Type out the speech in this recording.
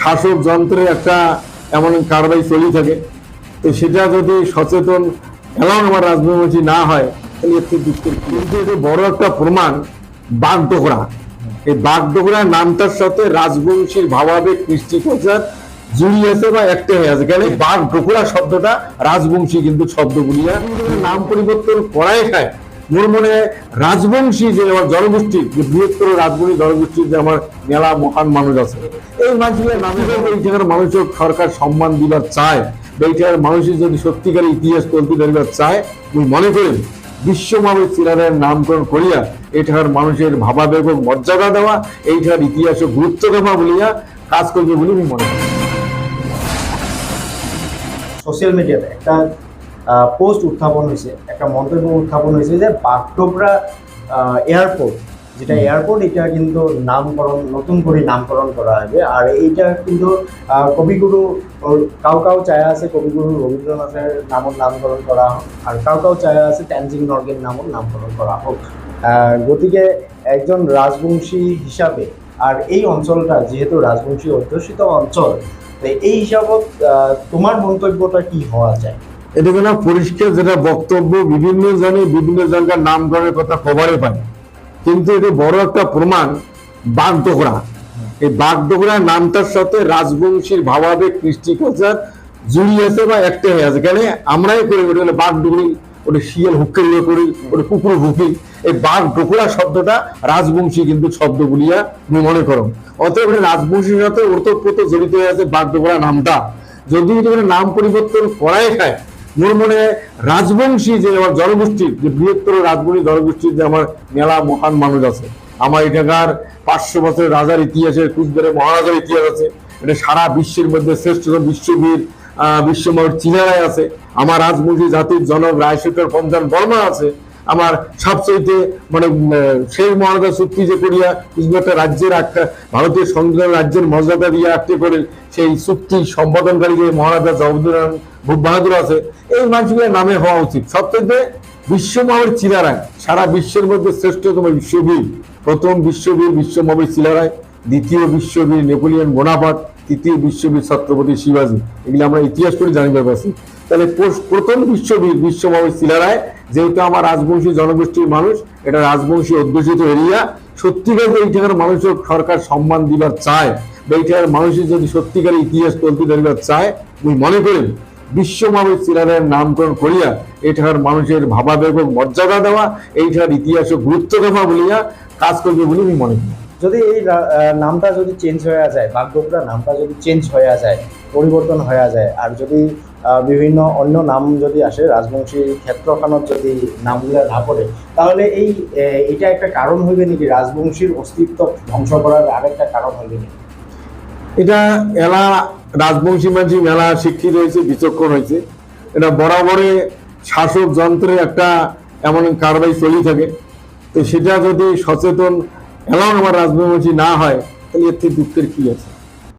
শাসক যন্ত্রের একটা এমন কারবাই চলি থাকে। তো সেটা যদি সচেতন এলাও আমার রাজবংশী না হয় তাহলে এর থেকে দুঃখের। কিন্তু এটা বড় একটা প্রমাণ বাগডোগরা। এই বাগডোগরা নামটার সাথে রাজবংশীর ভাবাবেগ কৃষ্টি কালচার জড়িয়ে আছে বা একটা হয়ে আছে। কেন বাগডোগরা শব্দটা রাজবংশী কিন্তু শব্দ বলিয়া নাম পরিবর্তন করাই খায়। মোর মনে রাজবংশী যে আমার জনগোষ্ঠী, যে বৃহত্তর রাজবংশী জনগোষ্ঠীর যে আমার মেলা মহান মানুষ আছে, এই মানুষগুলোর নামে এই জায়গার মানুষের সরকার সম্মান দিবার চায়, এই জায়গার মানুষের যদি সত্যিকার ইতিহাস তলতে ধরিবার চায়, আমি মনে করি বিশ্বমানব চিরারের নামকরণ করিয়া এইটার মানুষের ভাবাবেগ ও মর্যাদা দেওয়া, এইটার ইতিহাস ও গুরুত্ব দেওয়া বলিয়া কাজ করবে বলে আমি মনে করি। সোশ্যাল মিডিয়াতে একটা পোস্ট উত্থাপন হয়েছে, একটা মন্তব্য উত্থাপন হয়েছে যে বাগডোগরা এয়ারপোর্ট, যেটা এয়ারপোর্ট, এটা কিন্তু নামকরণ, নতুন করে নামকরণ করা হবে। আর এইটা কিন্তু কবিগুরু কাউ চায়া আছে কবিগুরু রবীন্দ্রনাথের নামকরণ করা হোক, আর কাউ চায়া আছে তেনজিং নরগের নামকরণ করা হোক। গতিকে একজন রাজবংশী হিসাবে, আর এই অঞ্চলটা যেহেতু রাজবংশী অধ্যুষিত অঞ্চল, এই হিসাবত তোমার মন্তব্যটা কি হওয়া যায়? এটা কেন পরিষ্কার যেটা বক্তব্য, বিভিন্ন জনে বিভিন্ন জায়গার নামকরণের কথা খবরে পায়, কিন্তু এটা বড় একটা প্রমাণ বাগডোগরা। এই বাগডোগরা নামটার সাথে রাজবংশীর ভাবাবেগ কৃষ্টি কালচার জড়িয়ে আছে বা একটা হয়ে আছে। কেন আমরাই করি ওটা হলো বাগডোগরি, ওটা শিয়াল হুক্কের করি, ওটা কুকুর হুকি। এই বাগডোগরা শব্দটা রাজবংশী কিন্তু শব্দ বলিয়া আমি মনে করো। অতএব রাজবংশীর সাথে ওতপ্রোত জড়িত হয়ে আছে বাগডোগরা নামটা। যদি এটা নাম পরিবর্তন করাই খায়, মোর মনে রাজবংশী যে আমার জনগোষ্ঠীর, যে বৃহত্তর রাজবংশী জনগোষ্ঠীর যে আমার মেলা মহান মানুষ আছে, আমার এটাকার 500 বছরের রাজার ইতিহাসের, কুচবিহারের মহারাজার ইতিহাস আছে, এটা সারা বিশ্বের মধ্যে শ্রেষ্ঠতম বিশ্ববীর বিশ্বমানব চিনারায় আছে, আমার রাজবংশী জাতির জনক রায়শেখর পঞ্চান বর্মা আছে, আমার সবচেয়ে মানে সেই মহারাজা চুক্তি যে করিয়া একটা রাজ্যের একটা ভারতীয় সংবিধান রাজ্যের মর্যাদা দিয়ে আটকে করে সেই চুক্তি সম্পাদনকারী যে মহারাজা জগদুর ভূপ বাহাদুর আছে, এই মানুষগুলোর নামে হওয়া উচিত। সবচেয়ে বিশ্বমানবের চিলারায়, সারা বিশ্বের মধ্যে শ্রেষ্ঠতম বিশ্ববীর, প্রথম বিশ্ববীর বিশ্বমানবের চিলারায়, দ্বিতীয় বিশ্ববীর নেপোলিয়ন বোনাপার্ট, তৃতীয় বিশ্ববীর ছত্রপতি শিবাজী, এগুলো আমরা ইতিহাস করে জানিবার পারছি। তাহলে প্রথম বিশ্ববীর বিশ্বমানবের চিলারায়, যেহেতু আমার রাজবংশী জনগোষ্ঠীর মানুষ, এটা রাজবংশী অধ্যুষিত এরিয়া, সত্যিকার এই জায়গার মানুষের সরকার সম্মান দিবার চায়, এই জায়গার মানুষের যদি সত্যিকার ইতিহাস তলতে ধরিবার চায়, আমি মনে করি বিশ্বমানব চিরারের নামকরণ করিয়া এইটার মানুষের ভাবাবেগ ও মর্যাদা দেওয়া, এইটার ইতিহাস ও গুরুত্ব দেওয়া বলিয়া কাজ করবে বলে আমি মনে করি। যদি এই নামটা যদি চেঞ্জ হয়ে যায়, বাগডোগরা নামটা যদি চেঞ্জ হয়ে যায়, পরিবর্তন হয়ে যায়, আর যদি বিভিন্ন অন্য নাম যদি আসে, রাজবংশী ক্ষেত্রখানত যদি নামগুলো না পড়ে, তাহলে এটা একটা কারণ হইবে নাকি রাজবংশীর অস্তিত্ব ধ্বংস করার আরেকটা কারণ হইবে নাকি? এটা এলা রাজবংশী মানুষ মেলা শিক্ষিত হয়েছে, বিচক্ষণ হয়েছে, এটা বরাবরে শাসক যন্ত্রের একটা এমন কারবাই চলি থাকে। তো সেটা যদি সচেতন এলাও আমার রাজবংশী না হয় তাহলে এর থেকে দুঃখের কি আছে।